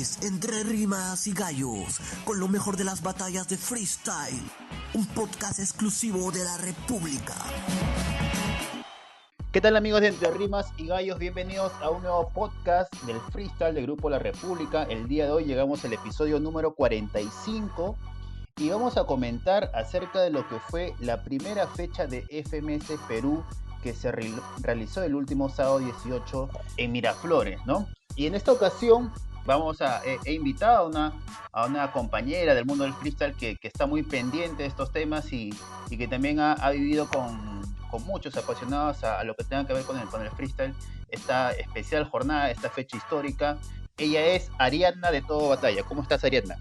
es Entre Rimas y Gallos, con lo mejor de las batallas de freestyle, un podcast exclusivo de la República. ¿Qué tal, amigos de Entre Rimas y Gallos? Bienvenidos a un nuevo podcast del freestyle del Grupo La República. El día de hoy llegamos al episodio número 45 y vamos a comentar acerca de lo que fue la primera fecha de FMS Perú que se realizó el último sábado 18 en Miraflores, ¿no? Y en esta ocasión he invitado a una compañera del mundo del freestyle que está muy pendiente de estos temas y que también ha vivido con muchos apasionados a lo que tenga que ver con el freestyle, esta especial jornada, esta fecha histórica. Ella es Ariadna de Todo Batalla. ¿Cómo estás, Ariadna?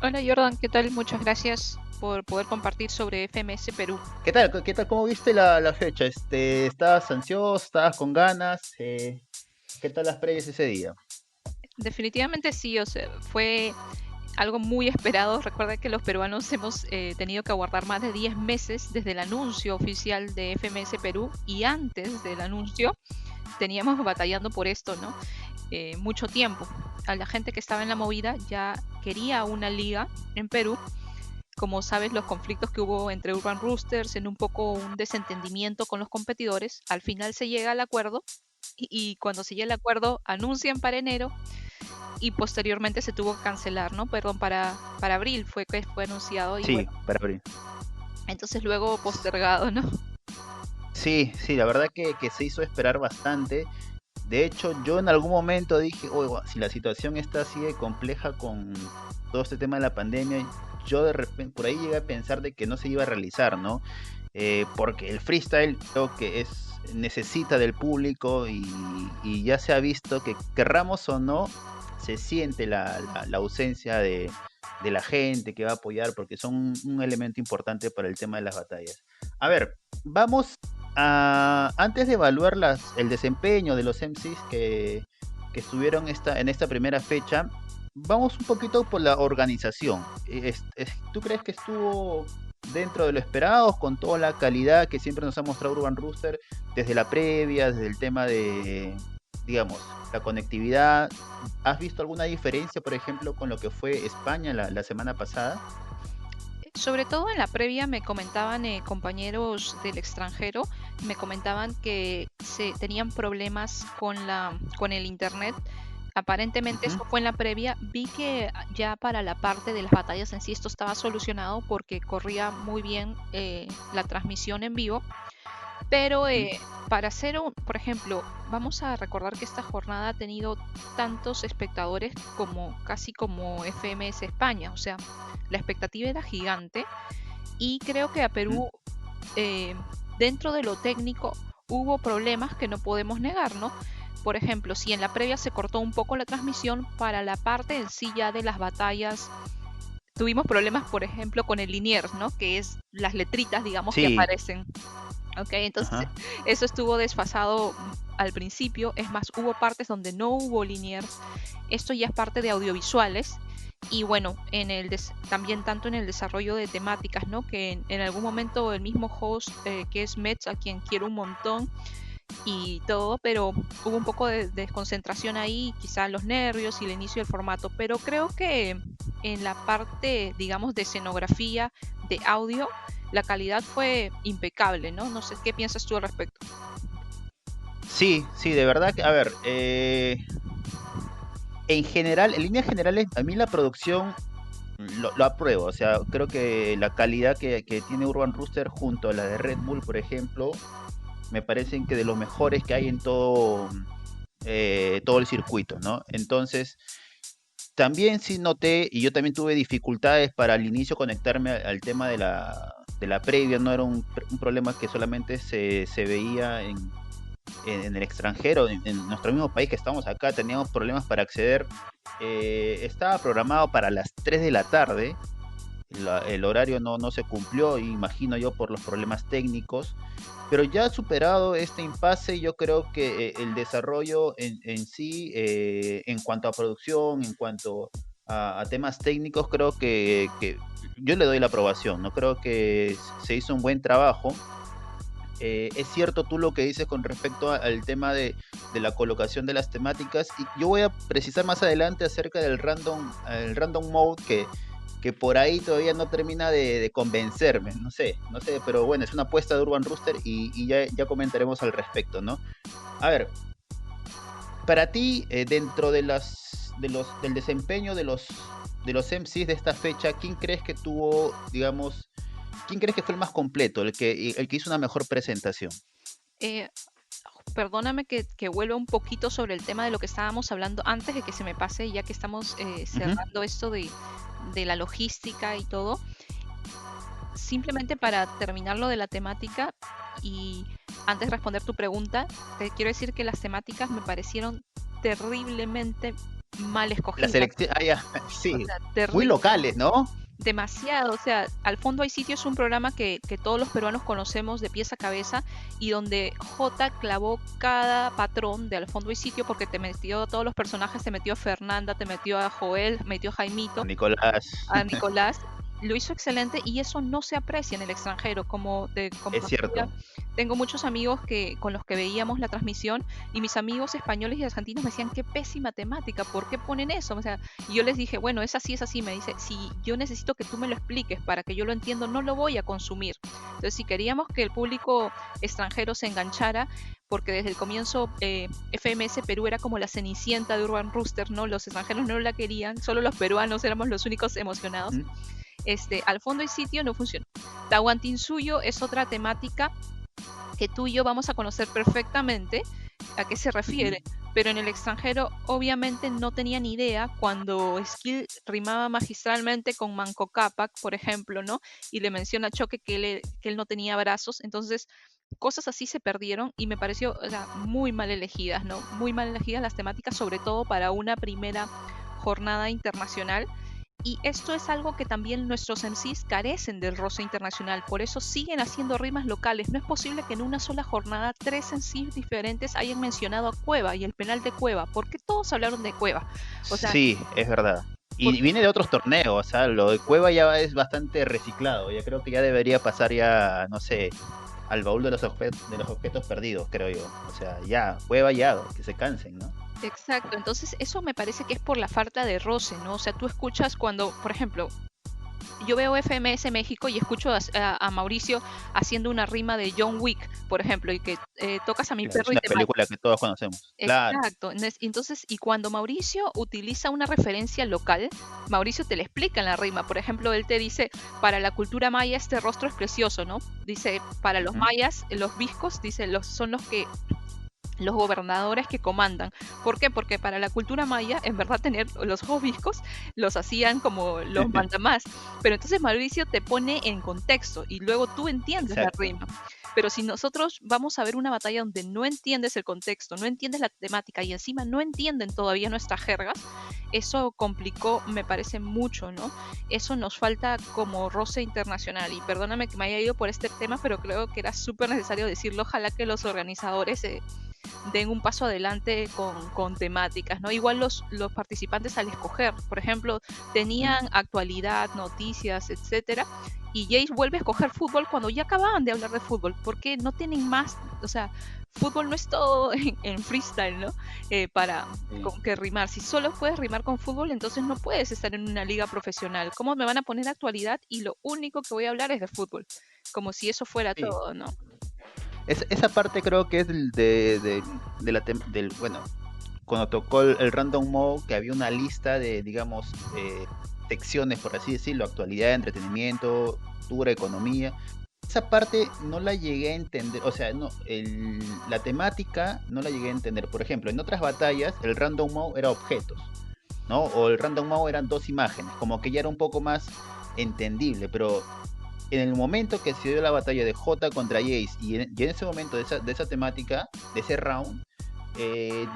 Hola Jordan, ¿qué tal? Muchas gracias por poder compartir sobre FMS Perú. ¿Qué tal? ¿Cómo viste la fecha? ¿Estabas ansioso? ¿Estabas con ganas? ¿Qué tal las previas ese día? Definitivamente sí, o sea, fue algo muy esperado. Recuerda que los peruanos hemos tenido que aguardar más de 10 meses desde el anuncio oficial de FMS Perú, y antes del anuncio teníamos batallando por esto, ¿no? Mucho tiempo. A la gente que estaba en la movida ya quería una liga en Perú. Como sabes, los conflictos que hubo entre Urban Roosters, en un poco un desentendimiento con los competidores, al final se llega al acuerdo y cuando se llega al acuerdo anuncian para enero y posteriormente se tuvo que cancelar, ¿no? Perdón, para abril fue que fue anunciado y sí, bueno, para abril. entonces luego postergado, ¿no? Sí, la verdad que se hizo esperar bastante. De hecho, yo en algún momento dije, si la situación está así de compleja con todo este tema de la pandemia, yo de repente por ahí llegué a pensar de que no se iba a realizar, ¿no? Porque el freestyle creo que necesita del público y ya se ha visto que, querramos o no, se siente la ausencia de la gente que va a apoyar, porque son un elemento importante para el tema de las batallas. A ver, vamos antes de evaluar el desempeño de los MCs que estuvieron en esta primera fecha, vamos un poquito por la organización. ¿Tú crees que estuvo dentro de lo esperado, con toda la calidad que siempre nos ha mostrado Urban Rooster desde la previa, desde el tema de, digamos, la conectividad? ¿Has visto alguna diferencia, por ejemplo, con lo que fue España la semana pasada? Sobre todo en la previa me comentaban compañeros del extranjero, me comentaban que tenían problemas con el internet. Aparentemente esto fue en la previa. Vi que ya para la parte de las batallas en sí esto estaba solucionado porque corría muy bien la transmisión en vivo. Pero para hacer por ejemplo, vamos a recordar que esta jornada ha tenido tantos espectadores casi como FMS España. O sea, la expectativa era gigante y creo que a Perú, dentro de lo técnico, hubo problemas que no podemos negar, ¿no? Por ejemplo, si en la previa se cortó un poco la transmisión, para la parte en sí ya de las batallas tuvimos problemas, por ejemplo, con el Liniers, ¿no? Que es las letritas, digamos, que aparecen. Ok, entonces eso estuvo desfasado al principio. Es más, hubo partes donde no hubo Liniers. Esto ya es parte de audiovisuales. Y bueno, también tanto en el desarrollo de temáticas, ¿no? Que en algún momento el mismo host, que es Mets, a quien quiero un montón y todo, pero hubo un poco de desconcentración ahí, quizá los nervios y el inicio del formato. Pero creo que en la parte, digamos, de escenografía, de audio, la calidad fue impecable, ¿no? No sé, ¿qué piensas tú al respecto? Sí, de verdad que, a ver, en general, en líneas generales, a mí la producción lo apruebo. O sea, creo que la calidad que tiene Urban Rooster junto a la de Red Bull, por ejemplo, me parecen que de los mejores que hay en todo el circuito, ¿no? Entonces, también sí noté, y yo también tuve dificultades para al inicio conectarme al tema de la previa. No era un problema que solamente se veía en el extranjero, en nuestro mismo país que estamos acá, teníamos problemas para acceder. Estaba programado para las 3 de la tarde, el horario no se cumplió, imagino yo, por los problemas técnicos, pero ya superado este impasse, yo creo que el desarrollo en sí, en cuanto a producción, en cuanto a temas técnicos, creo que yo le doy la aprobación, ¿no? Creo que se hizo un buen trabajo. es cierto tú lo que dices con respecto al tema de la colocación de las temáticas, y yo voy a precisar más adelante acerca del el random mode que por ahí todavía no termina de convencerme, no sé, pero bueno, es una apuesta de Urban Rooster y ya comentaremos al respecto, ¿no? A ver, para ti, dentro del desempeño de los MCs de esta fecha, ¿quién crees que tuvo, digamos, quién crees que fue el más completo, el que hizo una mejor presentación? Eh, Perdóname que vuelva un poquito sobre el tema de lo que estábamos hablando antes de que se me pase, ya que estamos Ujú. cerrando esto de la logística y todo. Simplemente para terminar lo de la temática y antes de responder tu pregunta, te quiero decir que las temáticas me parecieron terriblemente mal La escogidas. selección, ya, O sí, sea, muy terrible. locales, ¿no? Demasiado, o sea, Al fondo hay sitio es un programa que todos los peruanos conocemos de pies a cabeza y donde J clavó cada patrón de Al fondo hay sitio porque te metió a todos los personajes, te metió a Fernanda, te metió a Joel, metió a A Jaimito, Nicolás, a Nicolás, lo hizo excelente y eso no se aprecia en el extranjero. Como te es compartía, cierto. tengo muchos amigos con los que veíamos la transmisión y mis amigos españoles y argentinos me decían, qué pésima temática, ¿por qué ponen eso? O sea, y yo les dije, bueno, es así. Me dice, si yo necesito que tú me lo expliques para que yo lo entiendo, no lo voy a consumir. Entonces, si queríamos que el público extranjero se enganchara, porque desde el comienzo FMS Perú era como la cenicienta de Urban Rooster, ¿no? Los extranjeros no la querían, solo los peruanos éramos los únicos emocionados. ¿Mm? Al fondo y sitio no funcionó. Tahuantinsuyo es otra temática que tú y yo vamos a conocer perfectamente a qué se Ujú. refiere, pero en el extranjero obviamente no tenía ni idea cuando Skill rimaba magistralmente con Manco Cápac, por ejemplo, ¿no? Y le menciona a Choque que él no tenía brazos, entonces cosas así se perdieron y me pareció, o sea, muy mal elegidas, ¿no? Muy mal elegidas las temáticas, sobre todo para una primera jornada internacional, y esto es algo que también nuestros MCs carecen del roce internacional, por eso siguen haciendo rimas locales. No es posible que en una sola jornada 3 MCs diferentes hayan mencionado a Cueva y el penal de Cueva. ¿Por qué todos hablaron de Cueva? O sea, Sí, es verdad. ¿por Y qué? viene de otros torneos, o sea, lo de Cueva ya es bastante reciclado. Ya creo que ya debería pasar ya, no sé, al baúl de los objetos perdidos, creo yo. O sea, ya, Cueva ya, que se cansen, ¿no? Exacto, entonces eso me parece que es por la falta de roce, ¿no? O sea, tú escuchas cuando, por ejemplo, yo veo FMS México y escucho a Mauricio haciendo una rima de John Wick, por ejemplo, y que tocas a mi Claro, es perro y una te mato. película que todos conocemos. Claro. Exacto. Entonces, y cuando Mauricio utiliza una referencia local, Mauricio te la explica en la rima. Por ejemplo, él te dice, para la cultura maya este rostro es precioso, ¿no? Dice, para los Ujú. mayas, los viscos, dice, son los gobernadores que comandan. ¿Por qué? Porque para la cultura maya, en verdad, tener los obiscos los hacían como los mandamás. Pero entonces Mauricio te pone en contexto y luego tú entiendes la Exacto. rima. Pero si nosotros vamos a ver una batalla donde no entiendes el contexto, no entiendes la temática y encima no entienden todavía nuestras jergas, eso complicó, me parece mucho, ¿no? Eso nos falta como roce internacional. Y perdóname que me haya ido por este tema, pero creo que era súper necesario decirlo. Ojalá que los organizadores den un paso adelante con temáticas, ¿no? Igual los participantes al escoger, por ejemplo, Ujú. tenían actualidad, noticias, etcétera, y Jace vuelve a escoger fútbol cuando ya acababan de hablar de fútbol, porque no tienen más, o sea, fútbol no es todo en freestyle, ¿no? Para Sí. con que rimar. Si solo puedes rimar con fútbol, entonces no puedes estar en una liga profesional. ¿Cómo me van a poner actualidad y lo único que voy a hablar es de fútbol? Como si eso fuera Sí. todo, ¿no? Esa parte creo que es bueno, cuando tocó el Random Mode, que había una lista de, digamos, secciones, por así decirlo, actualidad, entretenimiento, cultura, economía. Esa parte no la llegué a entender, o sea, no, la temática no la llegué a entender. Por ejemplo, en otras batallas el Random Mode era objetos, ¿no? O el Random Mode eran dos imágenes, como que ya era un poco más entendible, pero en el momento que se dio la batalla de J contra Jace y en ese momento de esa temática, de ese round,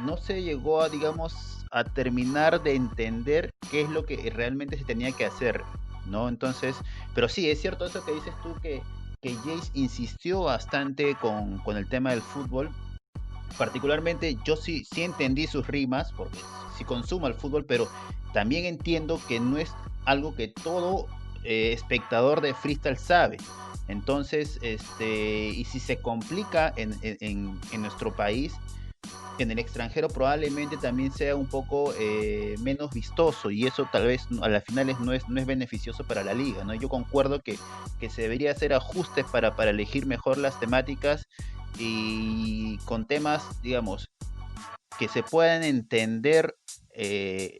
no se llegó a, digamos, a terminar de entender qué es lo que realmente se tenía que hacer, ¿no? Entonces, pero sí, es cierto eso que dices tú, que Jace insistió bastante con el tema del fútbol. Particularmente yo sí entendí sus rimas, porque sí consumo el fútbol, pero también entiendo que no es algo que todo espectador de freestyle sabe. Entonces, y si se complica en nuestro país, en el extranjero probablemente también sea un poco menos vistoso y eso tal vez a las finales no es beneficioso para la liga, ¿no? Yo concuerdo que se debería hacer ajustes para elegir mejor las temáticas y con temas, digamos, que se puedan entender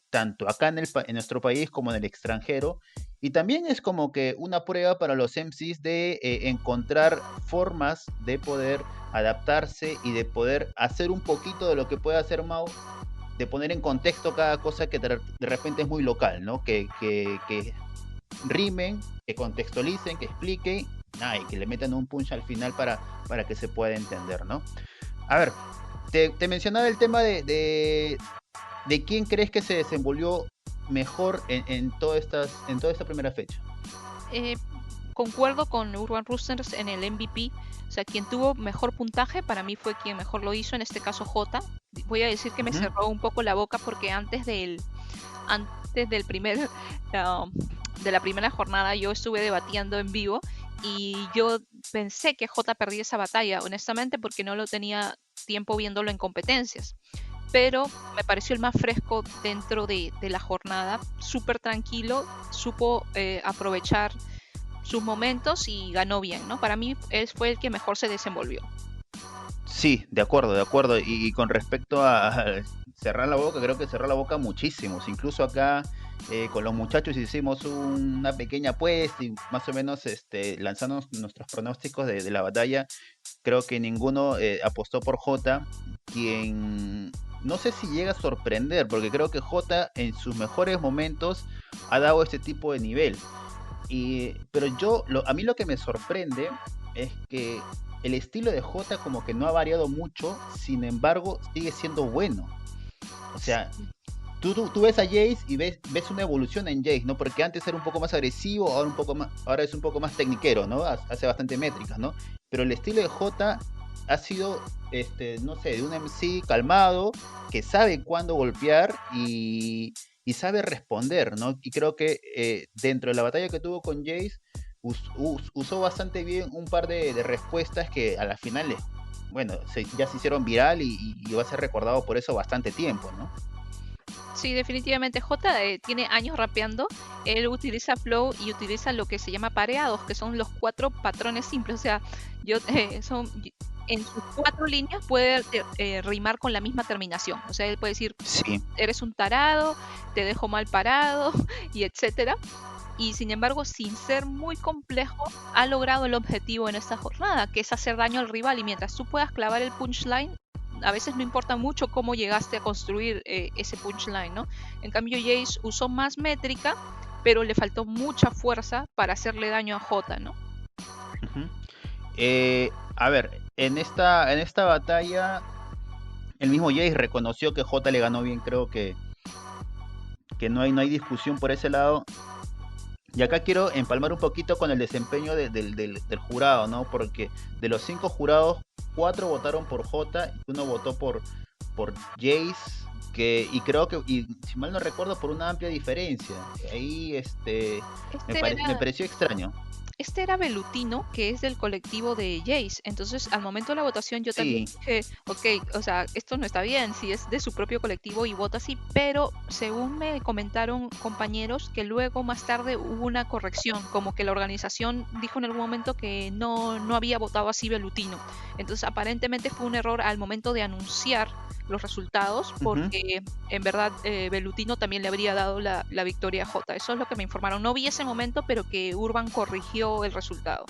tanto acá en nuestro país como en el extranjero. Y también es como que una prueba para los MCs de encontrar formas de poder adaptarse y de poder hacer un poquito de lo que puede hacer Mau, de poner en contexto cada cosa que de repente es muy local, ¿no? Que rimen, que contextualicen, que expliquen, y que le metan un punch al final para que se pueda entender, ¿no? A ver, te mencionaba el tema de quién crees que se desenvolvió mejor en toda esta primera fecha. Concuerdo con Urban Roosters en el MVP. O sea, quien tuvo mejor puntaje para mí fue quien mejor lo hizo, en este caso J. Voy a decir que me cerró un poco la boca porque antes del primer de la primera jornada yo estuve debatiendo en vivo y yo pensé que J perdía esa batalla, honestamente, porque no lo tenía tiempo viéndolo en competencias. Pero me pareció el más fresco dentro de la jornada, súper tranquilo, supo aprovechar sus momentos y ganó bien, ¿no? Para mí él fue el que mejor se desenvolvió. Sí, de acuerdo. Y con respecto a cerrar la boca, creo que cerró la boca muchísimos. Incluso acá con los muchachos hicimos una pequeña apuesta y más o menos lanzando nuestros pronósticos de la batalla. Creo que ninguno apostó por J, quien no sé si llega a sorprender, porque creo que J en sus mejores momentos ha dado este tipo de nivel. Pero a mí lo que me sorprende es que el estilo de J como que no ha variado mucho, sin embargo sigue siendo bueno. O sea, tú ves a Jace y ves una evolución en Jace, ¿no? Porque antes era un poco más agresivo, ahora es un poco más tecniquero, ¿no? Hace bastante métricas, ¿no? Pero el estilo de J ha sido, no sé, de un MC calmado, que sabe cuándo golpear y sabe responder, ¿no? Y creo que dentro de la batalla que tuvo con Jace, usó bastante bien un par de respuestas que a la final, bueno, ya se hicieron viral y va a ser recordado por eso bastante tiempo, ¿no? Sí, definitivamente J tiene años rapeando. Él utiliza flow y utiliza lo que se llama pareados, que son los 4 patrones simples. O sea, en sus 4 líneas puede rimar con la misma terminación. O sea, él puede decir, sí, eres un tarado, te dejo mal parado, y etcétera. Y sin embargo, sin ser muy complejo, ha logrado el objetivo en esta jornada, que es hacer daño al rival. Y mientras tú puedas clavar el punchline, a veces no importa mucho cómo llegaste a construir ese punchline, ¿no? En cambio, Jace usó más métrica, pero le faltó mucha fuerza para hacerle daño a J, ¿no? A ver, en esta batalla, el mismo Jace reconoció que J le ganó bien, creo que no hay discusión por ese lado. Y acá quiero empalmar un poquito con el desempeño del jurado, ¿no? Porque de los 5 jurados, 4 votaron por J y 1 votó por Jace, y creo que, y si mal no recuerdo, por una amplia diferencia. Ahí me pareció extraño. Este era Velutino, que es del colectivo de Jace. Entonces, al momento de la votación, yo también dije, ok, o sea, esto no está bien, si es de su propio colectivo y vota así. Pero según me comentaron compañeros, que luego más tarde hubo una corrección, como que la organización dijo en algún momento que no había votado así Velutino. Entonces, aparentemente fue un error al momento de anunciar los resultados, porque en verdad Velutino también le habría dado la victoria a J. Eso es lo que me informaron. No vi ese momento, pero que Urban corrigió el resultado.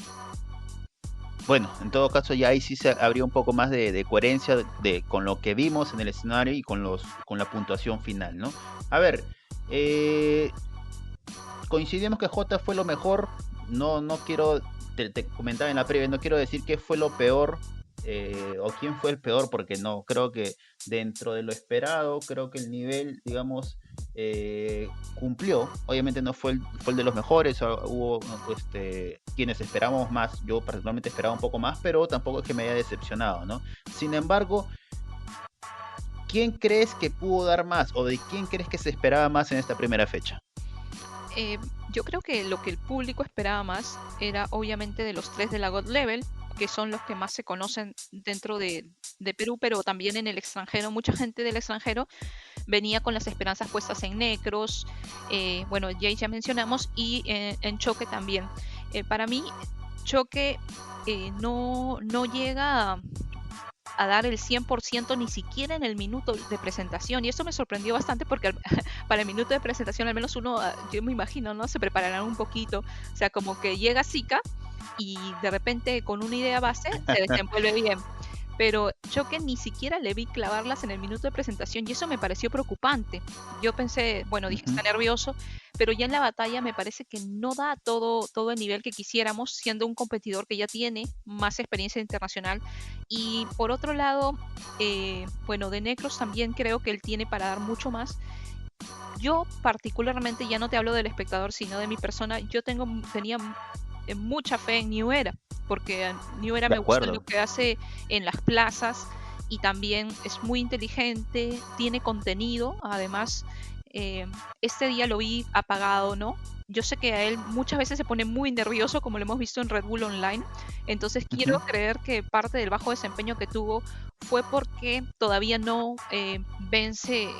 Bueno, en todo caso ya ahí sí se habría un poco más de coherencia con lo que vimos en el escenario y con la puntuación final, ¿no? A ver, coincidimos que J fue lo mejor. No quiero, te comentaba en la previa, no quiero decir que fue lo peor o quién fue el peor, porque no, creo que dentro de lo esperado, creo que el nivel, digamos, cumplió. Obviamente no fue el de los mejores, hubo quienes esperamos más. Yo particularmente esperaba un poco más, pero tampoco es que me haya decepcionado, ¿no? Sin embargo, ¿quién crees que pudo dar más o de quién crees que se esperaba más en esta primera fecha? Eh, yo creo que lo que el público esperaba más era obviamente de los 3 de la God Level, que son los que más se conocen dentro de Perú, pero también en el extranjero. Mucha gente del extranjero venía con las esperanzas puestas en Necros, bueno, Jace ya mencionamos, y en Choque también. Para mí, Choque no llega a dar el 100% ni siquiera en el minuto de presentación, y esto me sorprendió bastante porque para el minuto de presentación al menos uno, yo me imagino, ¿no? Se prepararán un poquito, o sea, como que llega Zika y de repente con una idea base se desenvuelve bien. Pero yo que ni siquiera le vi clavarlas en el minuto de presentación y eso me pareció preocupante. Yo pensé, bueno, dije, está Ujú. nervioso, pero ya en la batalla me parece que no da todo el nivel que quisiéramos, siendo un competidor que ya tiene más experiencia internacional. Y por otro lado, bueno, de Necros también creo que él tiene para dar mucho más. Yo particularmente, ya no te hablo del espectador, sino de mi persona, tenía mucha fe en New Era, porque New Era De me gusta lo acuerdo. que hace en las plazas y también es muy inteligente, tiene contenido, además, este día lo vi apagado, ¿no? Yo sé que a él muchas veces se pone muy nervioso, como lo hemos visto en Red Bull Online, entonces quiero Ujú. creer que parte del bajo desempeño que tuvo fue porque todavía no vence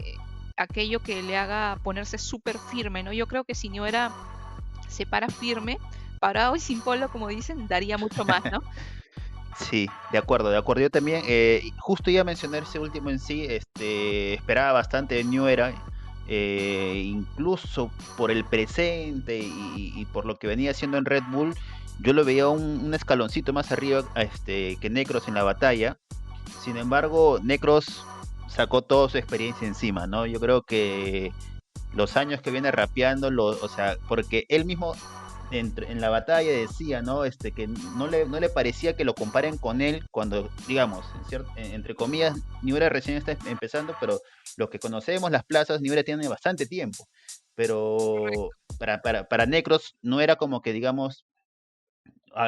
aquello que le haga ponerse súper firme, ¿no? Yo creo que si New Era se para firme, parado y sin polo, como dicen, daría mucho más, ¿no? Sí, de acuerdo, de acuerdo. Yo también, justo iba a mencionar ese último en sí, esperaba bastante de New Era, incluso por el presente y por lo que venía haciendo en Red Bull, yo lo veía un escaloncito más arriba que Necros en la batalla. Sin embargo, Necros sacó toda su experiencia encima, ¿no? Yo creo que los años que viene rapeando, o sea, porque él mismo en la batalla decía, ¿no? Que no le parecía que lo comparen con él cuando, digamos, entre comillas, Niura recién está empezando, pero los que conocemos las plazas, Niura tiene bastante tiempo. Pero para Necros no era como que, digamos,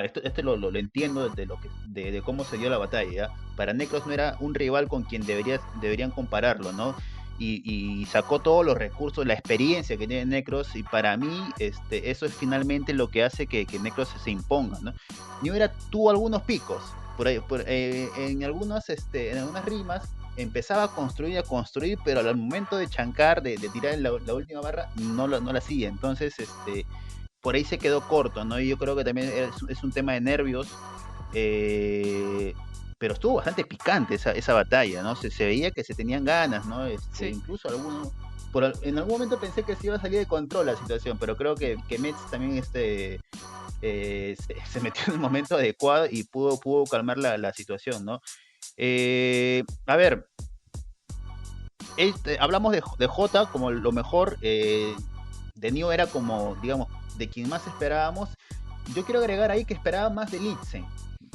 esto lo entiendo de cómo se dio la batalla, ¿ya? Para Necros no era un rival con quien deberían compararlo, ¿no? Y sacó todos los recursos, la experiencia que tiene Necros, y para mí eso es finalmente lo que hace que Necros se imponga, ¿no? New Era tuvo algunos picos, por ahí, en algunas rimas empezaba a construir, pero al momento de chancar, de tirar en la última barra, no la hacía. Entonces, por ahí se quedó corto, ¿no? Y yo creo que también es un tema de nervios, eh, pero estuvo bastante picante esa batalla, ¿no? Se veía que se tenían ganas, ¿no? Sí. Incluso en algún momento pensé que se iba a salir de control la situación, pero creo que Mets también se metió en el momento adecuado y pudo calmar la situación, ¿no? A ver, hablamos de Jota como lo mejor, de Nio era como, digamos, de quien más esperábamos. Yo quiero agregar ahí que esperaba más de Litzen.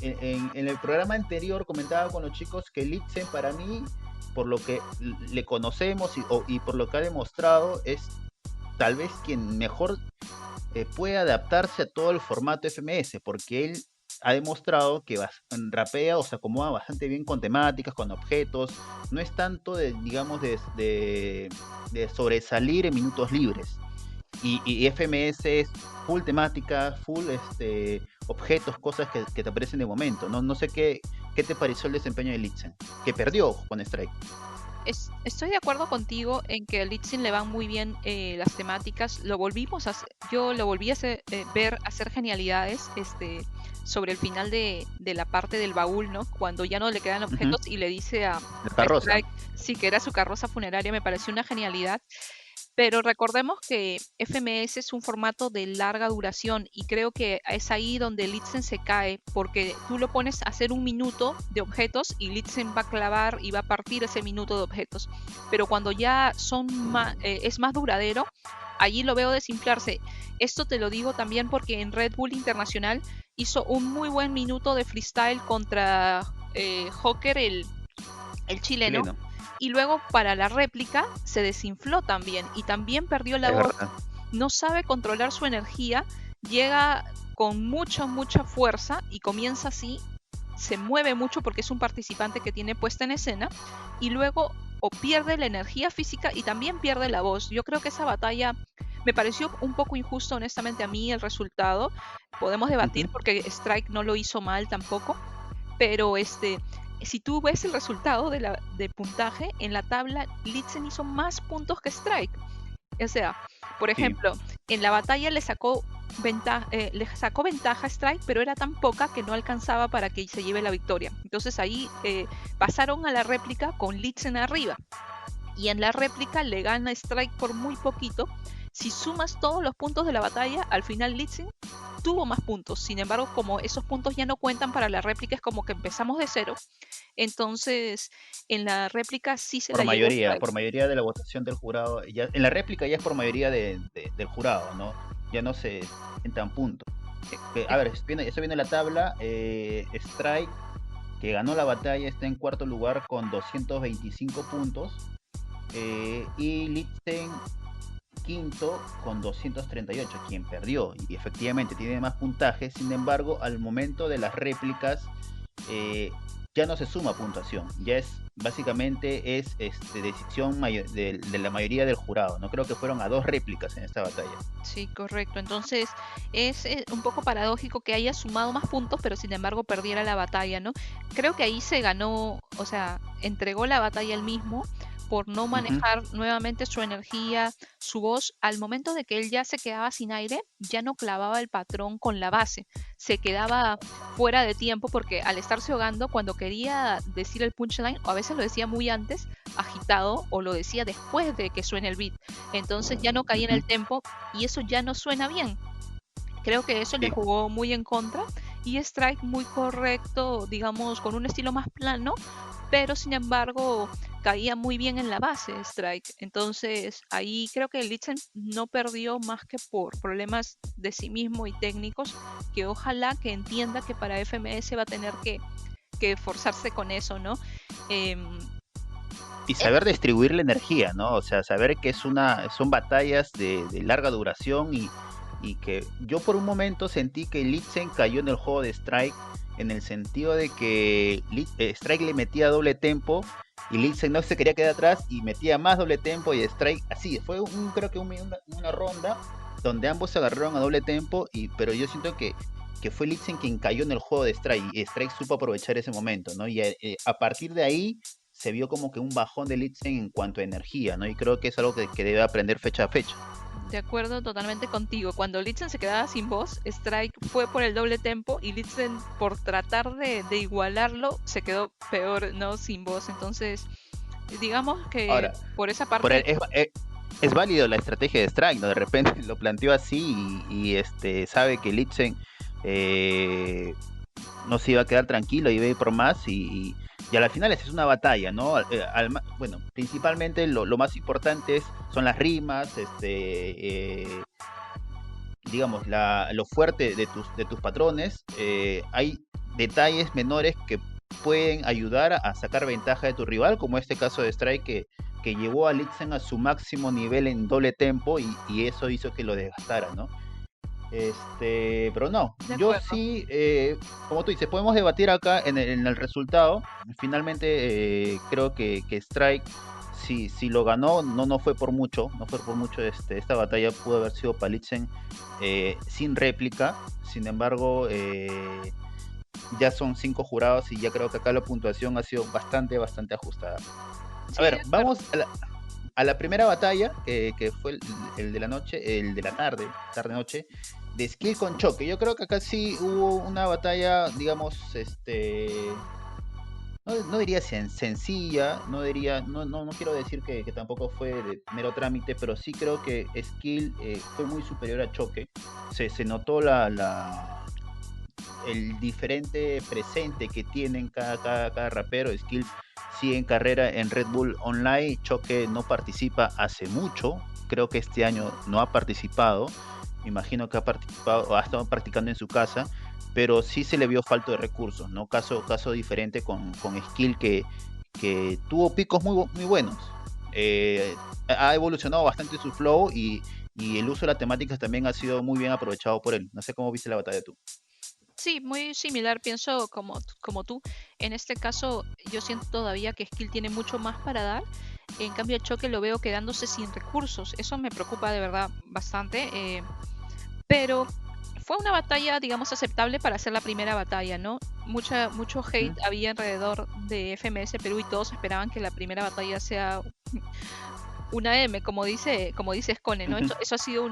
En el programa anterior comentaba con los chicos que Litzen para mí, por lo que le conocemos y por lo que ha demostrado, es tal vez quien mejor puede adaptarse a todo el formato FMS, porque él ha demostrado que rapea o se acomoda bastante bien con temáticas, con objetos, no es tanto de, digamos, de sobresalir en minutos libres. Y FMS es full temática, full objetos, cosas que te aparecen de momento. No sé qué te pareció el desempeño de Litzen, que perdió con Strike. Estoy de acuerdo contigo en que a Litzin le van muy bien las temáticas. Yo lo volví a ver hacer genialidades sobre el final de la parte del baúl, ¿no? Cuando ya no le quedan Ujú. objetos y le dice a La carroza. Strike, sí, que era su carroza funeraria, me pareció una genialidad. Pero recordemos que FMS es un formato de larga duración y creo que es ahí donde Litzen se cae, porque tú lo pones a hacer un minuto de objetos y Litzen va a clavar y va a partir ese minuto de objetos. Pero cuando ya es más duradero, allí lo veo desinflarse. Esto te lo digo también porque en Red Bull Internacional hizo un muy buen minuto de freestyle contra Joker, el chileno, Chileno. y luego para la réplica se desinfló también y también perdió la Es voz, verdad. no sabe controlar su energía, llega con mucha fuerza y comienza así, se mueve mucho porque es un participante que tiene puesta en escena y luego o pierde la energía física y también pierde la voz. Yo creo que esa batalla Me pareció un poco injusto, honestamente, a mí el resultado. Podemos debatir Ujú. porque Strike no lo hizo mal tampoco, pero si tú ves el resultado de puntaje, en la tabla, Litzen hizo más puntos que Strike. O sea, por Sí, ejemplo, en la batalla le sacó ventaja a Strike, pero era tan poca que no alcanzaba para que se lleve la victoria. Entonces ahí pasaron a la réplica con Litzen arriba. Y en la réplica le gana Strike por muy poquito. Si sumas todos los puntos de la batalla, al final Litzen tuvo más puntos. Sin embargo, como esos puntos ya no cuentan para la réplica, es como que empezamos de cero. Entonces, en la réplica sí se la llevó Strike. por mayoría de la votación del jurado, ya, en la réplica ya es por mayoría del jurado, ¿no? Ya no se sientan puntos. A ver, estoy viendo la tabla, Strike, que ganó la batalla, está en cuarto lugar con 225 puntos, y Lichten quinto con 238, quien perdió, y efectivamente tiene más puntaje. Sin embargo, al momento de las réplicas, eh, ya no se suma puntuación, ya es básicamente es decisión de la mayoría del jurado. No creo que fueron a dos réplicas en esta batalla. Sí, correcto. Entonces es un poco paradójico que haya sumado más puntos, pero sin embargo perdiera la batalla, ¿no? Creo que ahí se ganó, o sea, entregó la batalla él mismo por no Ujú. manejar nuevamente su energía, su voz. Al momento de que él ya se quedaba sin aire, ya no clavaba el patrón con la base, se quedaba fuera de tiempo porque al estarse ahogando, cuando quería decir el punchline, o a veces lo decía muy antes, agitado, o lo decía después de que suene el beat. Entonces ya no caía en Ujú. el tempo y eso ya no suena bien. Creo que eso le Sí. jugó muy en contra y Strike muy correcto, digamos, con un estilo más plano, pero sin embargo caía muy bien en la base Strike. Entonces ahí creo que Litzen no perdió más que por problemas de sí mismo y técnicos, que ojalá que entienda que para FMS va a tener que forzarse con eso, ¿no? Em, Y es saber distribuir la energía, ¿no? O sea, saber que son batallas de larga duración, y que yo por un momento sentí que Litzen cayó en el juego de Strike, en el sentido de que Strike le metía doble tempo y Litzen no se quería quedar atrás y metía más doble tempo, y Strike así. Fue creo que una ronda donde ambos se agarraron a doble tempo, pero yo siento que fue Litzen quien cayó en el juego de Strike, y Strike supo aprovechar ese momento, ¿no? Y a partir de ahí se vio como que un bajón de Litzen en cuanto a energía, ¿no? Y creo que es algo que debe aprender fecha a fecha. de acuerdo totalmente contigo. Cuando Litzen se quedaba sin voz, Strike fue por el doble tempo y Litzen, por tratar de igualarlo, se quedó peor, ¿no? Sin voz. Entonces, digamos que Ahora, por esa por parte, es válido la estrategia de Strike, ¿no? De repente lo planteó así, sabe que Litzen, eh, no se iba a quedar tranquilo, iba a ir por más, y a la final es una batalla, ¿no? Bueno, principalmente lo más importante son las rimas, digamos, lo fuerte de tus patrones. Hay detalles menores que pueden ayudar a sacar ventaja de tu rival, como este caso de Strike, que llevó a Litzen a su máximo nivel en doble tempo, y eso hizo que lo desgastara, ¿no? Pero no, de yo acuerdo. sí, como tú dices, podemos debatir acá en el resultado. Finalmente, creo que Strike, si lo ganó, no fue por mucho, no fue por mucho. Esta batalla pudo haber sido Palitzen, sin réplica. Sin embargo, ya son 5 jurados, y ya creo que acá la puntuación ha sido bastante ajustada. A Sí, de ver, acuerdo. vamos a la primera batalla, que fue el de la noche, el de la tarde-noche, de Skill con Choque. Yo creo que acá sí hubo una batalla, digamos, no diría sencilla, no quiero decir que tampoco fue de mero trámite, pero sí creo que Skill, fue muy superior a Choque. Se notó el diferente presente que tienen cada rapero. Skill sigue en carrera en Red Bull Online, Choque no participa hace mucho, creo que este año no ha participado. Me imagino que ha participado o ha estado practicando en su casa, pero sí se le vio falta de recursos, ¿no? Caso diferente con Skill, que tuvo picos muy buenos. Ha evolucionado bastante su flow, y el uso de las temáticas también ha sido muy bien aprovechado por él. No sé cómo viste la batalla tú. Sí, muy similar, pienso como tú. En este caso, yo siento todavía que Skill tiene mucho más para dar. En cambio, el Choque lo veo quedándose sin recursos. Eso me preocupa de verdad bastante. Pero fue una batalla, digamos, aceptable para ser la primera batalla, ¿no? Mucho hate había alrededor de FMS Perú y todos esperaban que la primera batalla sea una M, como dice Skone, ¿no? Eso ha sido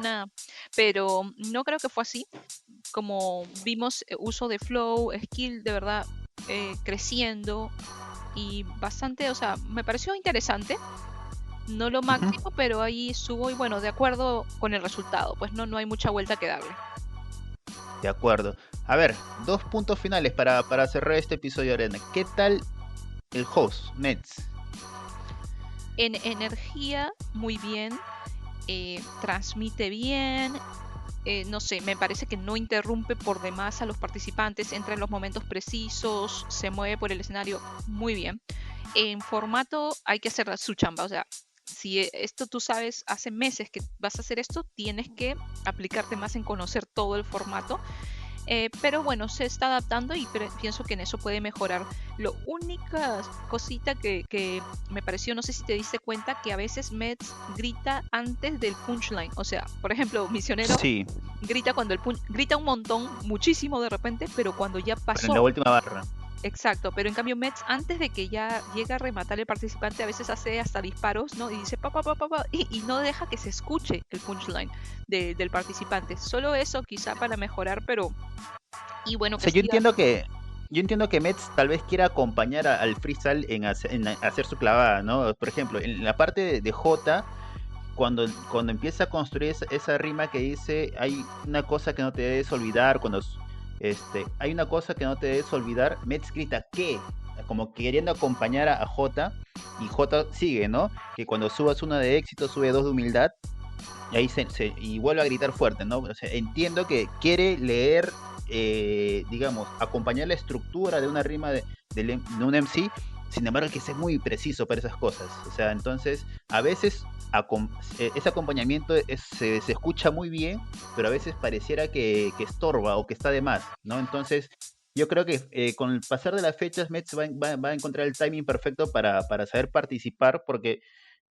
pero no creo que fue así. Como vimos, uso de flow, skill, de verdad, creciendo y bastante, o sea, me pareció interesante. No lo máximo, pero ahí subo y bueno, de acuerdo con el resultado, pues no hay mucha vuelta que darle. De acuerdo. A ver, 2 puntos finales para cerrar este episodio, Arena. ¿Qué tal el host, Nets? En energía, muy bien. Transmite bien. No sé, me parece que no interrumpe por demás a los participantes, entra en los momentos precisos, se mueve por el escenario muy bien. En formato hay que hacer su chamba, o sea, si esto tú sabes, hace meses que vas a hacer esto, tienes que aplicarte más en conocer todo el formato. Pero bueno, se está adaptando y pienso que en eso puede mejorar. Lo única cosita que me pareció, no sé si te diste cuenta, que a veces Mets grita antes del punchline. O sea, por ejemplo, Misionero Sí, grita cuando grita un montón, muchísimo de repente, pero cuando ya en pasó. la última barra. Exacto, pero en cambio Mets antes de que ya llegue a rematar el participante a veces hace hasta disparos, ¿no? Y dice pa pa pa pa, pa y no deja que se escuche el punchline del participante. Solo eso quizá para mejorar, pero y bueno, O que sea, yo siga. entiendo que Mets tal vez quiera acompañar al freestyle en hacer su clavada, ¿no? Por ejemplo, en la parte de J, cuando empieza a construir esa rima que dice, hay una cosa que no te debes olvidar, hay una cosa que no te debes olvidar, Mets grita, ¿qué? Como queriendo acompañar a J, y J sigue, ¿no? Que cuando subas una de éxito, sube 2 de humildad, y ahí y vuelve a gritar fuerte, ¿no? O sea, entiendo que quiere leer, digamos, acompañar la estructura de una rima de un MC, sin embargo, hay que ser muy preciso para esas cosas. O sea, entonces, a veces ese acompañamiento se escucha muy bien, pero a veces pareciera que estorba o que está de más, ¿no? Entonces, yo creo que con el pasar de las fechas, Mets va a encontrar el timing perfecto para saber participar, porque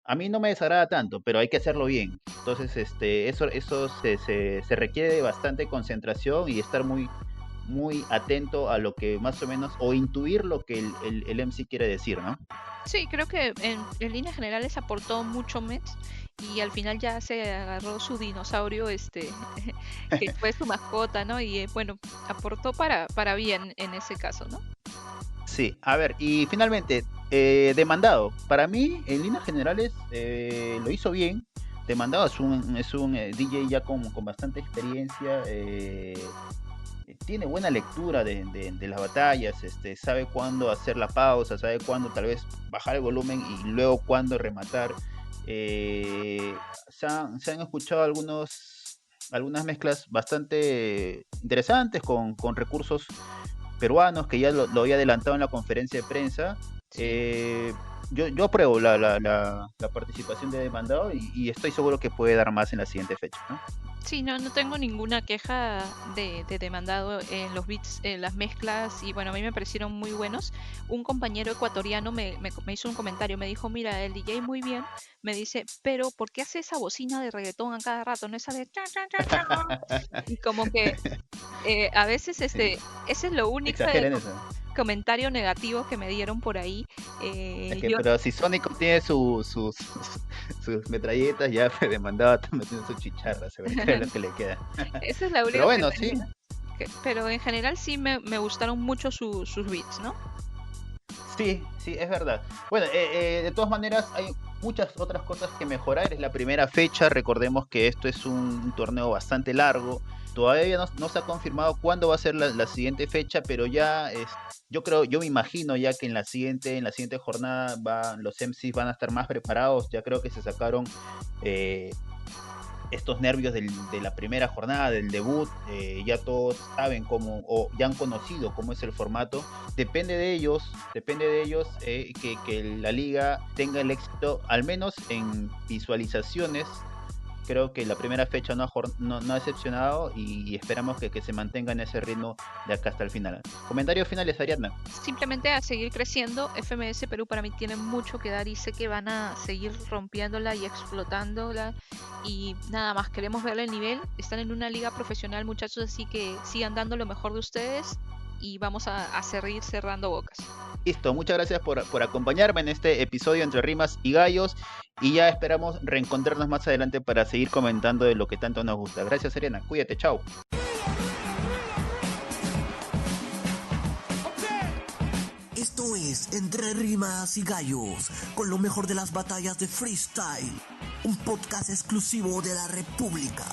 a mí no me desagrada tanto, pero hay que hacerlo bien. Entonces, eso se requiere de bastante concentración y estar muy atento a lo que más o menos, o intuir lo que el MC quiere decir, ¿no? Sí, creo que en líneas generales aportó mucho Mets y al final ya se agarró su dinosaurio, que fue su mascota, ¿no? Y bueno, aportó para bien en ese caso, ¿no? Sí, a ver, y finalmente, Demandado. Para mí, en líneas generales, lo hizo bien. Demandado es un DJ ya con bastante experiencia. Tiene buena lectura de las batallas, sabe cuándo hacer la pausa, sabe cuándo tal vez bajar el volumen y luego cuándo rematar. Se han escuchado algunas mezclas bastante interesantes con recursos peruanos, que ya lo había adelantado en la conferencia de prensa. Sí. Yo apruebo la participación de Demandado y estoy seguro que puede dar más en la siguiente fecha, ¿no? Sí, no tengo ninguna queja de demandado en los beats, en las mezclas, y bueno, a mí me parecieron muy buenos. Un compañero ecuatoriano me hizo un comentario, me dijo, mira, el DJ muy bien, me dice, pero ¿por qué hace esa bocina de reggaetón a cada rato? No esa de chan, chan, chan, chan. Y como que a veces Sí, ese es lo único exageren eso. comentario negativo que me dieron por ahí. Yo Pero si Sónico tiene sus metralletas, ya Demandado está metiendo su chicharra, se ve que es lo que le queda. esa es la Pero única que bueno, sí, tenía. Pero en general sí me gustaron mucho sus beats, ¿no? sí, es verdad. Bueno, de todas maneras hay muchas otras cosas que mejorar. Es la primera fecha, recordemos que esto es un torneo bastante largo. Todavía no se ha confirmado cuándo va a ser la siguiente fecha, pero ya yo me imagino ya que en la siguiente jornada los MCs van a estar más preparados. Ya creo que se sacaron eh, estos nervios de la primera jornada, del debut. Ya todos saben cómo, o ya han conocido cómo es el formato. Depende de ellos que la liga tenga el éxito, al menos en visualizaciones, Creo que la primera fecha no ha decepcionado y esperamos que se mantenga en ese ritmo de acá hasta el final. Comentarios finales, Ariadna. Simplemente a seguir creciendo. FMS Perú para mí tiene mucho que dar y sé que van a seguir rompiéndola y explotándola. Y nada más, queremos verle el nivel. Están en una liga profesional, muchachos, así que sigan dando lo mejor de ustedes y vamos a seguir cerrando bocas. Listo, muchas gracias por acompañarme en este episodio entre rimas y gallos y ya esperamos reencontrarnos más adelante para seguir comentando de lo que tanto nos gusta. Gracias, Serena. Cuídate, chao. Esto es Entre Rimas y Gallos, con lo mejor de las batallas de freestyle, un podcast exclusivo de la República.